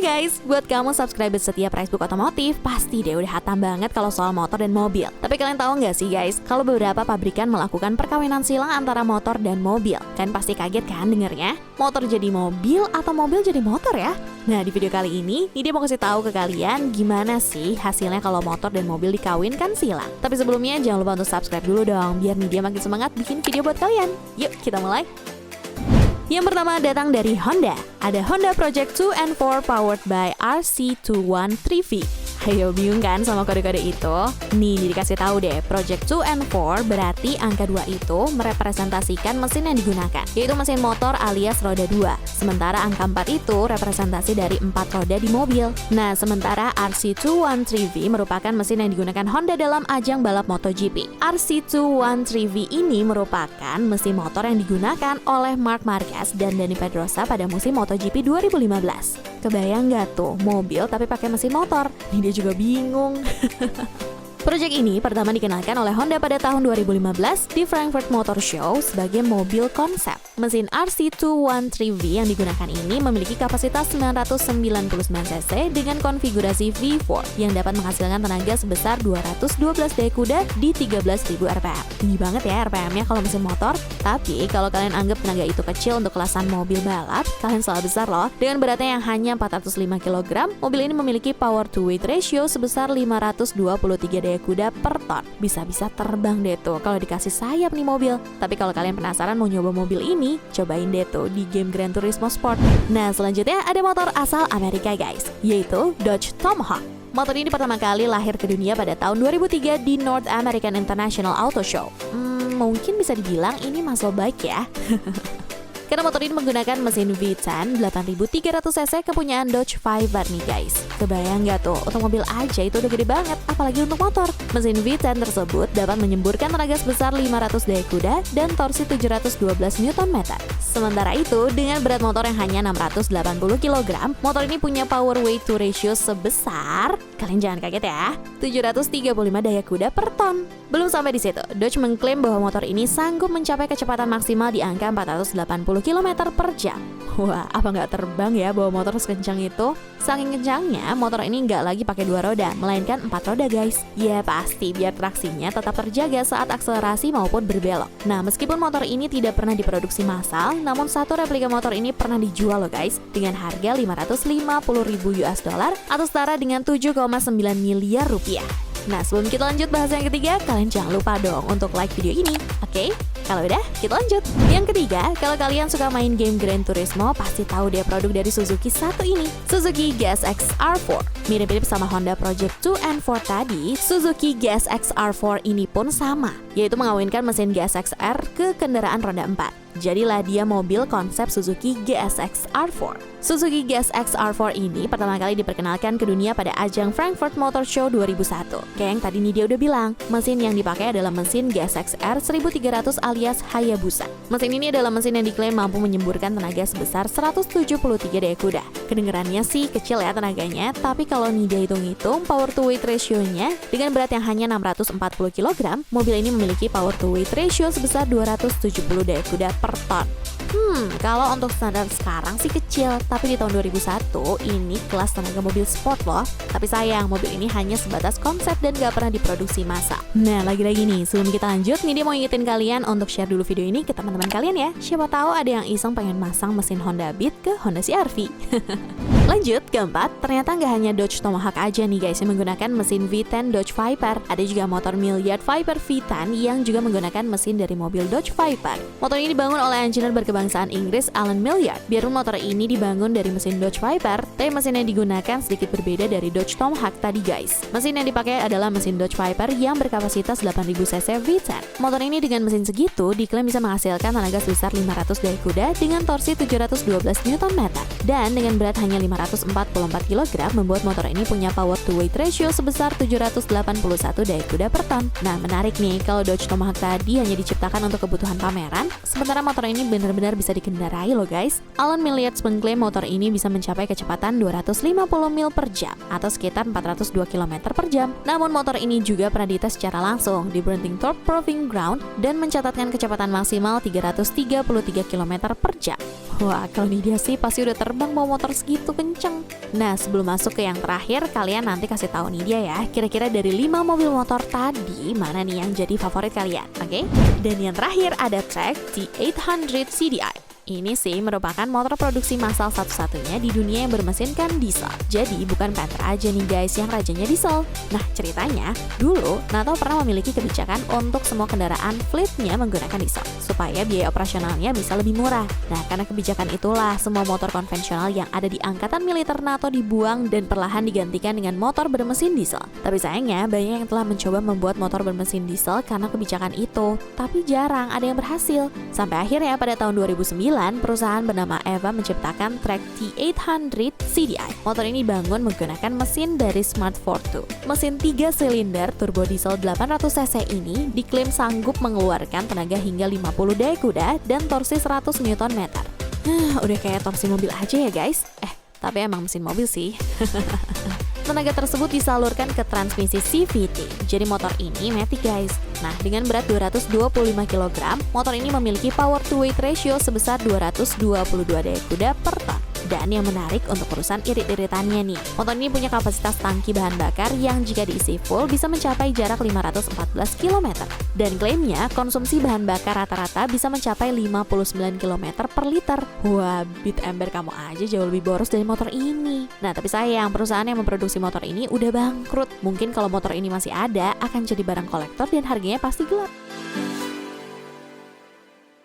guys, buat kamu subscriber setia Pricebook Otomotif, pasti deh udah hatam banget kalau soal motor dan mobil. Tapi kalian tahu nggak sih guys, kalau beberapa pabrikan melakukan perkawinan silang antara motor dan mobil? Kan pasti kaget kan dengernya? Motor jadi mobil atau mobil jadi motor ya? Nah, di video kali ini, dia mau kasih tahu ke kalian gimana sih hasilnya kalau motor dan mobil dikawinkan silang. Tapi sebelumnya jangan lupa untuk subscribe dulu dong, biar dia makin semangat bikin video buat kalian. Yuk, kita mulai. Yang pertama datang dari Honda. Ada Honda Project 2 and 4 powered by RC213V. Ayo, bingung kan sama kode-kode itu? Nih, dikasih tahu deh, Project 2 and 4 berarti angka 2 itu merepresentasikan mesin yang digunakan, yaitu mesin motor alias roda 2. Sementara angka 4 itu representasi dari 4 roda di mobil. Nah, sementara RC213V merupakan mesin yang digunakan Honda dalam ajang balap MotoGP. RC213V ini merupakan mesin motor yang digunakan oleh Marc Marquez dan Dani Pedrosa pada musim MotoGP 2015. Kebayang nggak tuh, mobil tapi pakai mesin motor? Ini dia juga bingung. Proyek ini pertama dikenalkan oleh Honda pada tahun 2015 di Frankfurt Motor Show sebagai mobil konsep. Mesin RC213V yang digunakan ini memiliki kapasitas 999 cc dengan konfigurasi V4 yang dapat menghasilkan tenaga sebesar 212 daya kuda di 13.000 rpm. Tinggi banget ya RPM-nya kalau mesin motor. Tapi kalau kalian anggap tenaga itu kecil untuk kelasan mobil balap, kalian salah besar loh. Dengan beratnya yang hanya 405 kg, mobil ini memiliki power to weight ratio sebesar 523 daya kuda per ton. Bisa-bisa terbang deh tuh kalau dikasih sayap nih mobil. Tapi kalau kalian penasaran mau nyoba mobil ini, cobain deh tuh di game Gran Turismo Sport. Nah, selanjutnya ada motor asal Amerika guys, yaitu Dodge Tomahawk. Motor ini pertama kali lahir ke dunia pada tahun 2003 di North American International Auto Show. Mungkin bisa dibilang ini muscle bike ya. Karena motor ini menggunakan mesin V10 8300cc kepunyaan Dodge Viper nih guys. Kebayang nggak tuh, untuk mobil aja itu udah gede banget, apalagi untuk motor. Mesin V10 tersebut dapat menyemburkan tenaga sebesar 500 daya kuda dan torsi 712 Nm. Sementara itu, dengan berat motor yang hanya 680 kg, motor ini punya power weight to ratio sebesar, kalian jangan kaget ya, 735 daya kuda per ton. Belum sampai di situ, Dodge mengklaim bahwa motor ini sanggup mencapai kecepatan maksimal di angka 480 km per jam. Wah, apa nggak terbang ya bawa motor sekencang itu? Saking kencangnya, motor ini nggak lagi pakai 2 roda, melainkan 4 roda guys. Ya pasti, biar traksinya tetap terjaga saat akselerasi maupun berbelok. Nah, meskipun motor ini tidak pernah diproduksi massal, namun satu replika motor ini pernah dijual loh guys, dengan harga 550.000 US dollar atau setara dengan 7,9 miliar rupiah. Nah, sebelum kita lanjut bahas yang ketiga, kalian jangan lupa dong untuk like video ini, oke? Kalau udah, kita lanjut. Yang ketiga, kalau kalian suka main game Gran Turismo, pasti tahu deh produk dari Suzuki satu ini, Suzuki GSX R4. Mirip-mirip sama Honda Project 2 and 4 tadi, Suzuki GSX R4 ini pun sama, yaitu mengawinkan mesin GSX R ke kendaraan roda 4. Jadilah dia mobil konsep Suzuki GSX R4. Suzuki GSX R4 ini pertama kali diperkenalkan ke dunia pada ajang Frankfurt Motor Show 2001. Kayak yang tadi nih dia udah bilang, mesin yang dipakai adalah mesin GSX R 1300 alias Hayabusa. Mesin ini adalah mesin yang diklaim mampu menyemburkan tenaga sebesar 173 daya kuda. Kedengerannya sih kecil ya tenaganya, tapi kalau nih dia hitung-hitung power to weight ratio-nya dengan berat yang hanya 640 kg, mobil ini memiliki power to weight ratio sebesar 270 daya kuda per ton. Kalau untuk standar sekarang sih kecil, tapi di tahun 2001 ini kelas tenaga mobil sport loh. Tapi sayang, mobil ini hanya sebatas konsep dan gak pernah diproduksi massal. Nah, lagi-lagi nih, sebelum kita lanjut, nih dia mau ingetin kalian untuk share dulu video ini ke teman-teman kalian ya. Siapa tahu ada yang iseng pengen masang mesin Honda Beat ke Honda CR-V. Lanjut, keempat, ternyata nggak hanya Dodge Tomahawk aja nih guys yang menggunakan mesin V10 Dodge Viper. Ada juga motor Milliard Viper V10 yang juga menggunakan mesin dari mobil Dodge Viper. Motor ini dibangun oleh engineer berkebangsaan Inggris Alan Milliard. Biarpun motor ini dibangun dari mesin Dodge Viper, tapi mesin yang digunakan sedikit berbeda dari Dodge Tomahawk tadi guys. Mesin yang dipakai adalah mesin Dodge Viper yang berkapasitas 8000 cc V10. Motor ini dengan mesin segitu diklaim bisa menghasilkan tenaga sebesar 500 daya kuda dengan torsi 712 Nm. Dan dengan berat hanya 544 kg membuat motor ini punya power to weight ratio sebesar 781 daya kuda per ton. Nah, menarik nih, kalau Dodge Tomahawk tadi hanya diciptakan untuk kebutuhan pameran, sementara motor ini benar-benar bisa dikendarai loh guys. Alan Milliard mengklaim motor ini bisa mencapai kecepatan 250 mil per jam atau sekitar 402 km per jam. Namun motor ini juga pernah dites secara langsung di Bruntingthorpe Proving Ground dan mencatatkan kecepatan maksimal 333 km per jam. Wah, kalau ini dia sih pasti udah terbang bawa motor segitu kenceng. Nah, sebelum masuk ke yang terakhir, kalian nanti kasih tahu nih dia ya, kira-kira dari 5 mobil motor tadi, mana nih yang jadi favorit kalian, oke? Dan yang terakhir ada Trek T800 CDI. Ini sih merupakan motor produksi massal satu-satunya di dunia yang bermesinkan diesel. Jadi bukan Panther aja nih guys yang rajanya diesel. Nah ceritanya, dulu NATO pernah memiliki kebijakan untuk semua kendaraan fleetnya menggunakan diesel, supaya biaya operasionalnya bisa lebih murah. Nah karena kebijakan itulah semua motor konvensional yang ada di angkatan militer NATO dibuang dan perlahan digantikan dengan motor bermesin diesel. Tapi sayangnya banyak yang telah mencoba membuat motor bermesin diesel karena kebijakan itu, tapi jarang ada yang berhasil. Sampai akhirnya pada tahun 2009, perusahaan bernama EVA menciptakan Trek T800 CDI. Motor ini dibangun menggunakan mesin dari Smart Fortwo. Mesin 3 silinder turbo diesel 800 cc ini diklaim sanggup mengeluarkan tenaga hingga 50 daya kuda dan torsi 100 Nm. Udah kayak torsi mobil aja ya guys. Tapi emang mesin mobil sih. Tenaga tersebut disalurkan ke transmisi CVT. Jadi motor ini matic guys. Nah, dengan berat 225 kg, motor ini memiliki power to weight ratio sebesar 222 daya kuda per ton. Dan yang menarik untuk urusan irit-iritannya nih, motor ini punya kapasitas tangki bahan bakar yang jika diisi full bisa mencapai jarak 514 km. Dan klaimnya konsumsi bahan bakar rata-rata bisa mencapai 59 km per liter. Wah, beat ember kamu aja jauh lebih boros dari motor ini. Nah, tapi sayang perusahaan yang memproduksi motor ini udah bangkrut. Mungkin kalau motor ini masih ada, akan jadi barang kolektor dan harganya pasti gelap.